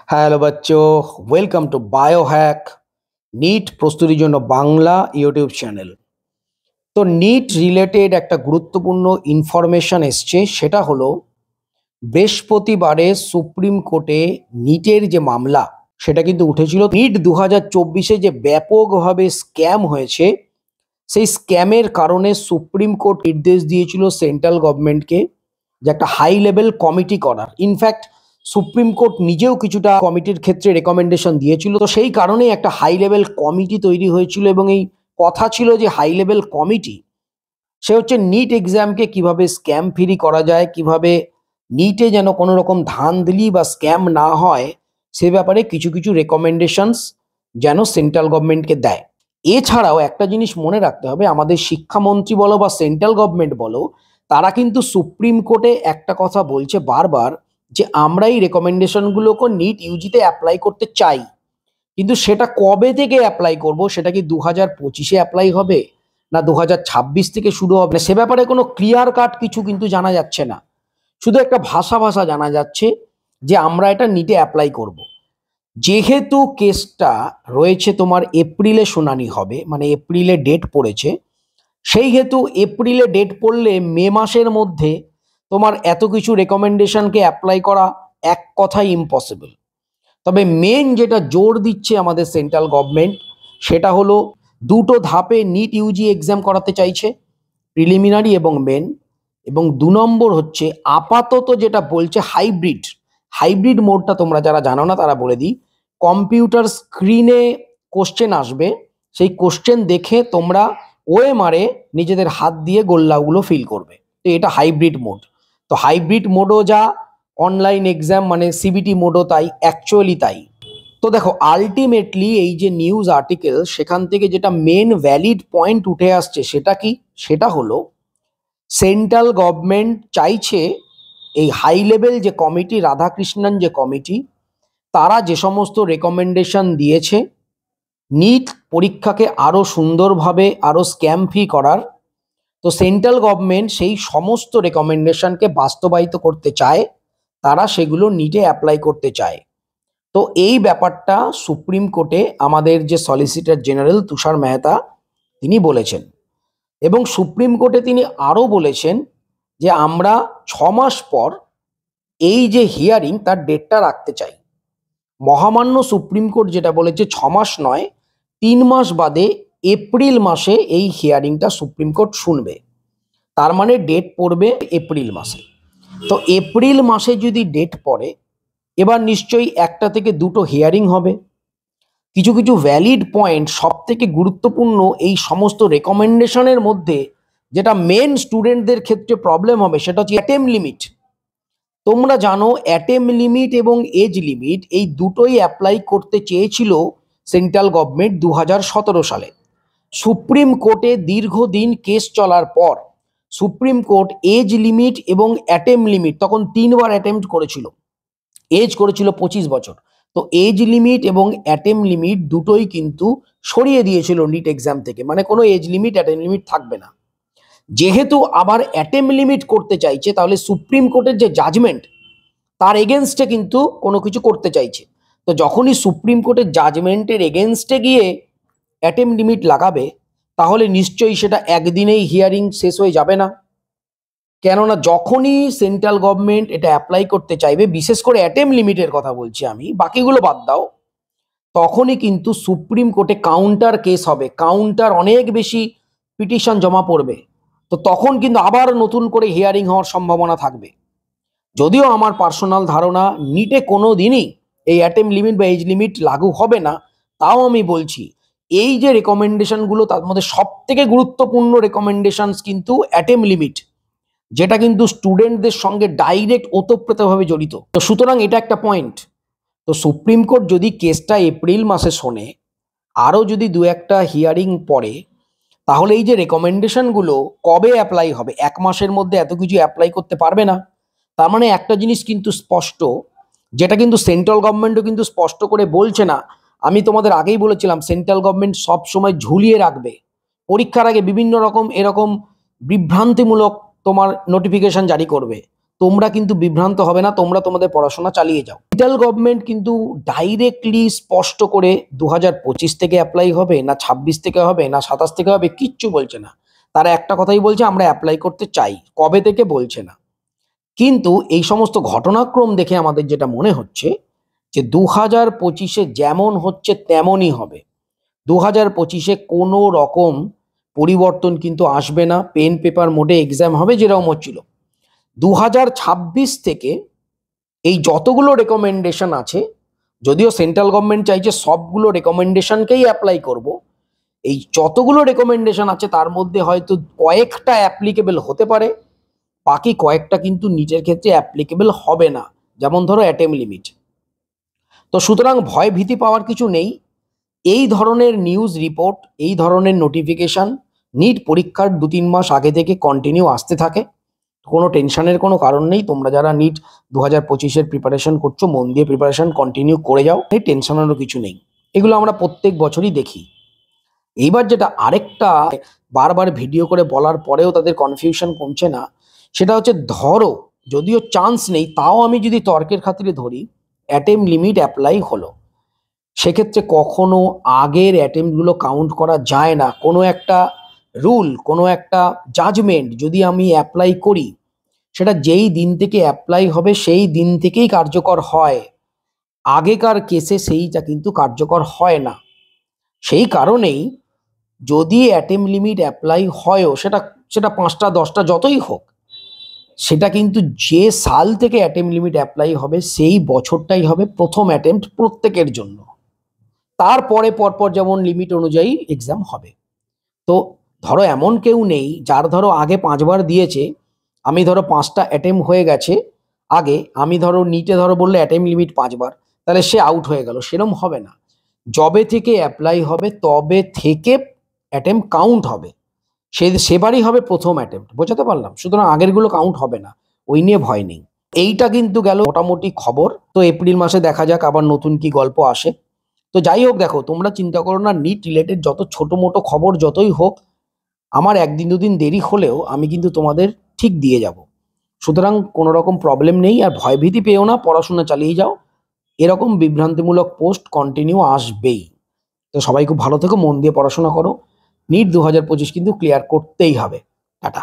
Hello বাচ্চো, welcome to Biohack NEET প্রস্তুতির জন্য বাংলা ইউটিউব চ্যানেল। তো নিট রিলেটেড একটা গুরুত্বপূর্ণ ইনফরমেশন এসছে, সেটা হলো বৃহস্পতিবারে সুপ্রিম কোর্টে নিটের যে মামলা সেটা কিন্তু উঠেছিল। নিট 2024-এ যে ব্যাপকভাবে স্ক্যাম হয়েছে, সেই স্ক্যামের কারণে সুপ্রিম কোর্ট নির্দেশ দিয়েছিল সেন্ট্রাল গভর্নমেন্টকে যে একটা হাই লেভেল কমিটি করার। ইনফ্যাক্ট সুপ্রিম কোর্ট নিজেও কিছুটা কমিটির ক্ষেত্রে রেকমেন্ডেশন দিয়েছিল। তো সেই কারণেই একটা হাই লেভেল কমিটি তৈরি হয়েছিল এবং এই কথা ছিল যে হাই লেভেল কমিটি সে হচ্ছে নিট এক্সামকে কিভাবে স্ক্যাম ফ্রি করা যায়, কিভাবে নিটে যেন কোনো রকম ধাঁধলি বা স্ক্যাম না হয় সে ব্যাপারে কিছু কিছু রেকমেন্ডেশনস যেন সেন্ট্রাল গভর্নমেন্টকে দেয়। এছাড়াও একটা জিনিস মনে রাখতে হবে, আমাদের শিক্ষামন্ত্রী বলো বা সেন্ট্রাল গভর্নমেন্ট বলো, তারা কিন্তু সুপ্রিম কোর্টে একটা কথা বলছে বারবার যে আমরা এই রেকমেন্ডেশনগুলোকে নিট ইউজিতে অ্যাপ্লাই করতে চাই, কিন্তু সেটা কবে থেকে অ্যাপ্লাই করব, সেটা কি 2025-এ অ্যাপ্লাই হবে না 2026 থেকে শুরু হবে, সে ব্যাপারে কোনো ক্লিয়ার কাট কিছু কিন্তু জানা যাচ্ছে না। শুধু একটা ভাষা ভাষা জানা যাচ্ছে যে আমরা এটা নিটে অ্যাপ্লাই করব। যেহেতু কেসটা রয়েছে তোমার এপ্রিলে শুনানি হবে, মানে এপ্রিলে ডেট পড়েছে, সেই হেতু এপ্রিলে ডেট পড়লে মে মাসের মধ্যে তোমার এত কিছু রেকমেন্ডেশনকে অ্যাপ্লাই করা এক কথাই ইম্পসিবল। তবে মেন যেটা জোর দিচ্ছে আমাদের সেন্ট্রাল গভর্নমেন্ট, সেটা হলো দুটো ধাপে নিট ইউজি এক্সাম করাতে চাইছে, প্রিলিমিনারি এবং মেন। এবং 2 নম্বর হচ্ছে আপাতত যেটা বলছে হাইব্রিড। হাইব্রিড মোডটা তোমরা যারা জানো না তারা বলে দিই, কম্পিউটার স্ক্রিনে কোশ্চেন আসবে, সেই কোশ্চেন দেখে তোমরা ওএমআরে নিজেদের হাত দিয়ে গোল্লাগুলো ফিল করবে। তো এটা হাইব্রিড মোড। তো হাইব্রিড মোডও যা, অনলাইন এক্সাম মানে সিবিটি মোডও তাই, অ্যাকচুয়ালি তাই। তো দেখো, আলটিমেটলি এই যে নিউজ আর্টিকেল, সেখান থেকে যেটা মেন ভ্যালিড পয়েন্ট উঠে আসছে সেটা কি, সেটা হলো সেন্ট্রাল গভর্নমেন্ট চাইছে এই হাই লেভেল যে কমিটি, রাধাকৃষ্ণন যে কমিটি, তারা যে সমস্ত রেকমেন্ডেশন দিয়েছে নিট পরীক্ষাকে আরও সুন্দরভাবে আরও স্ক্যাম ফ্রি করার, তো সেন্ট্রাল গভর্নমেন্ট সেই সমস্ত রেকমেন্ডেশনকে বাস্তবায়িত করতে চায়, তারা সেগুলো নিটে অ্যাপ্লাই করতে চায়। তো এই ব্যাপারটা সুপ্রিম কোর্টে আমাদের যে সলিসিটর জেনারেল তুষার মেহতা তিনি বলেছেন, এবং সুপ্রিম কোর্টে তিনি আরও বলেছেন যে আমরা 6 মাস পর এই যে হিয়ারিং তার ডেটটা রাখতে চাই। মহামান্য সুপ্রিম কোর্ট যেটা বলেছে 6 মাস নয়, 3 মাস বাদে এপ্রিল মাসে এই হিয়ারিংটা সুপ্রিম কোর্ট শুনবে। তার মানে ডেট পড়বে এপ্রিল মাসে। তো এপ্রিল মাসে যদি ডেট পড়ে, এবার নিশ্চয়ই 1টা থেকে 2টো হিয়ারিং হবে। কিছু কিছু ভ্যালিড পয়েন্ট, সব থেকে গুরুত্বপূর্ণ এই সমস্ত রেকমেন্ডেশনের মধ্যে যেটা মেন স্টুডেন্টদের ক্ষেত্রে প্রবলেম হবে, সেটা হচ্ছে অ্যাটেম্প লিমিট। তোমরা জানো অ্যাটেম্প লিমিট এবং এজ লিমিট এই দুটোই অ্যাপ্লাই করতে চেয়েছিল সেন্ট্রাল গভর্নমেন্ট 2017 সালে। সুপ্রিম কোর্টে দীর্ঘদিন কেস চলার পর সুপ্রিম কোর্ট এজ লিমিট এবং অ্যাটেম্প লিমিট তখন 3বার অ্যাটেম্প্ট করেছিল, এজ করেছিল 25 বছর। তো এজ লিমিট এবং অ্যাটেম্প লিমিট দুটোই কিন্তু সরিয়ে দিয়েছিল নিট এক্সাম থেকে, মানে কোনো এজ লিমিট অ্যাটেম্প লিমিট থাকবে না। যেহেতু আবার অ্যাটেম্প লিমিট করতে চাইছে, তাহলে সুপ্রিম কোর্টের যে জাজমেন্ট তার এগেনস্টে কিন্তু কোনো কিছু করতে চাইছে। তো যখনই সুপ্রিম কোর্টের জাজমেন্টের এগেনস্টে গিয়ে অ্যাটেম্প লিমিট লাগাবে, তাহলে নিশ্চয়ই সেটা একদিনেই হিয়ারিং শেষ হয়ে যাবে না। কেননা যখনই সেন্ট্রাল গভর্নমেন্ট এটা অ্যাপ্লাই করতে চাইবে, বিশেষ করে অ্যাটেম্প লিমিটের কথা বলছি আমি, বাকিগুলো বাদ দাও, তখনই কিন্তু সুপ্রিম কোর্টে কাউন্টার কেস হবে, কাউন্টার অনেক বেশি পিটিশন জমা পড়বে। তো তখন কিন্তু আবার নতুন করে হিয়ারিং হওয়ার সম্ভাবনা থাকবে। যদিও আমার পার্সোনাল ধারণা নিটে কোনো দিনই এই অ্যাটেম্প লিমিট বা এজ লিমিট লাগু হবে না, তাও আমি বলছি এই যে রেকমেন্ডেশনগুলো তার মধ্যে সব থেকে গুরুত্বপূর্ণ রেকমেন্ডেশনস কিন্তু অ্যাটেম্প লিমিট, যেটা কিন্তু স্টুডেন্টদের সঙ্গে ডাইরেক্ট ওতপ্রোতভাবে জড়িত। তো সুতরাং এটা একটা পয়েন্ট। তো সুপ্রিম কোর্ট যদি কেসটা এপ্রিল মাসে শোনে, আরও যদি 2-1টা হিয়ারিং পড়ে, তাহলে এই যে রেকমেন্ডেশনগুলো কবে অ্যাপ্লাই হবে, 1 মাসের মধ্যে এত কিছু অ্যাপ্লাই করতে পারবে না। তার মানে একটা জিনিস কিন্তু স্পষ্ট, যেটা কিন্তু সেন্ট্রাল গভর্নমেন্টও কিন্তু স্পষ্ট করে বলছে না। আমি তোমাদের আগেই বলেছিলাম সেন্ট্রাল গভর্নমেন্ট সব সময় ঝুলিয়ে রাখবে, পরীক্ষার আগে বিভিন্ন রকম এরকম বিভ্রান্তিমূলক তোমার নোটিফিকেশন জারি করবে, তোমরা কিন্তু বিভ্রান্ত হবে না, তোমরা তোমাদের পড়াশোনা চালিয়ে যাও। সেন্ট্রাল গভর্নমেন্ট কিন্তু ডাইরেক্টলি স্পষ্ট করে 2025 থেকে অ্যাপ্লাই হবে না 26 থেকে হবে না 27 থেকে হবে কিচ্ছু বলছে না। তারা একটা কথাই বলছে, আমরা অ্যাপ্লাই করতে চাই, কবে থেকে বলছে না। কিন্তু এই সমস্ত ঘটনাক্রম দেখে আমাদের যেটা মনে হচ্ছে যে 2025-এ যেমন হচ্ছে তেমনই হবে। 2025-এ কোনো রকম পরিবর্তন কিন্তু আসবে না, পেন পেপার মোডে এক্সাম হবে যেরকম হচ্ছিল। 2026 থেকে এই যতগুলো রেকমেন্ডেশন আছে, যদিও সেন্ট্রাল গভর্নমেন্ট চাইছে সবগুলো রেকমেন্ডেশনকেই অ্যাপ্লাই করব, এই যতগুলো রেকমেন্ডেশন আছে তার মধ্যে হয়তো কয়েকটা অ্যাপ্লিকেবল হতে পারে, বাকি কয়েকটা কিন্তু নিজের ক্ষেত্রে অ্যাপ্লিকেবল হবে না, যেমন ধরো অ্যাটেম্প লিমিট। তো সুতরাং ভয় ভীতি পাওয়ার কিছু নেই। এই ধরনের নিউজ রিপোর্ট, এই ধরনের নোটিফিকেশন নিট পরীক্ষার 2-3 মাস আগে থেকে কন্টিনিউ আসতে থাকে। কোনো টেনশনের কোনো কারণ নেই। তোমরা যারা নিট 2025-এর প্রিপারেশন করছো, মন দিয়ে প্রিপারেশন কন্টিনিউ করে যাও, এই টেনশনেরও কিছু নেই। এগুলো আমরা প্রত্যেক বছরই দেখি। এইবার যেটা আরেকটা বারবার ভিডিও করে বলার পরেও তাদের কনফিউশন কমছে না, সেটা হচ্ছে ধরো যদিও চান্স নেই, তাও আমি যদি তর্কের খাতিরে ধরি অ্যাটেম্প লিমিট অ্যাপ্লাই হলো, সেক্ষেত্রে কখনো আগের অ্যাটেম্পটগুলো কাউন্ট করা যায় না। কোনো একটা রুল, কোনো একটা জাজমেন্ট যদি আমি অ্যাপ্লাই করি, সেটা যেই দিন থেকে অ্যাপ্লাই হবে সেই দিন থেকেই কার্যকর হয়। আগেকার কেসে সেইটা কিন্তু কার্যকর হয় না। সেই কারণেই যদি অ্যাটেম্প লিমিট অ্যাপ্লাই হয়ও, সেটা সেটা 5টা 10টা যতই হোক, সেটা কিন্তু যে সাল থেকে অ্যাটেম্প লিমিট অ্যাপ্লাই হবে সেই বছরটাই হবে প্রথম অ্যাটেম্প্ট প্রত্যেকের জন্য। তারপরে পরপর যেমন লিমিট অনুযায়ী এক্সাম হবে। তো ধরো এমন কেউ নেই যার ধরো আগে 5বার দিয়েছে, আমি ধরো 5টা অ্যাটেম্প হয়ে গেছে আগে, আমি ধরো নিটে ধরো বললে অ্যাটেম্প লিমিট 5বার, তাহলে সে আউট হয়ে গেল, সেরম হবে না। যবে থেকে অ্যাপ্লাই হবে তবে থেকে অ্যাটেম্প কাউন্ট হবে, সেবারই হবে প্রথম অ্যাটেম্প্ট। বোঝাতে পারলাম? সুতরাং আগেরগুলো কাউন্ট হবে না, ওই নিয়ে ভয় নেই। এইটা কিন্তু গেল মোটামুটি খবর। তো এপ্রিল মাসে দেখা যাক আবার নতুন কি গল্প আসে। তো যাই হোক, দেখো তোমরা চিন্তা করো না, নিট রিলেটেড যত ছোট মোটো খবর যতই হোক, আমার 1 দিন 2 দিন দেরি হলেও আমি কিন্তু তোমাদের ঠিক দিয়ে যাব। সুতরাং কোনো রকম প্রবলেম নেই, আর ভয়ভীতি পেও না, পড়াশোনা চালিয়ে যাও। এরকম বিভ্রান্তিমূলক পোস্ট কন্টিনিউ আসবেই। তো সবাই খুব ভালো থেকো, মন দিয়ে পড়াশোনা করো। নিট 2025 কিন্তু ক্লিয়ার করতেই হবে। টাটা।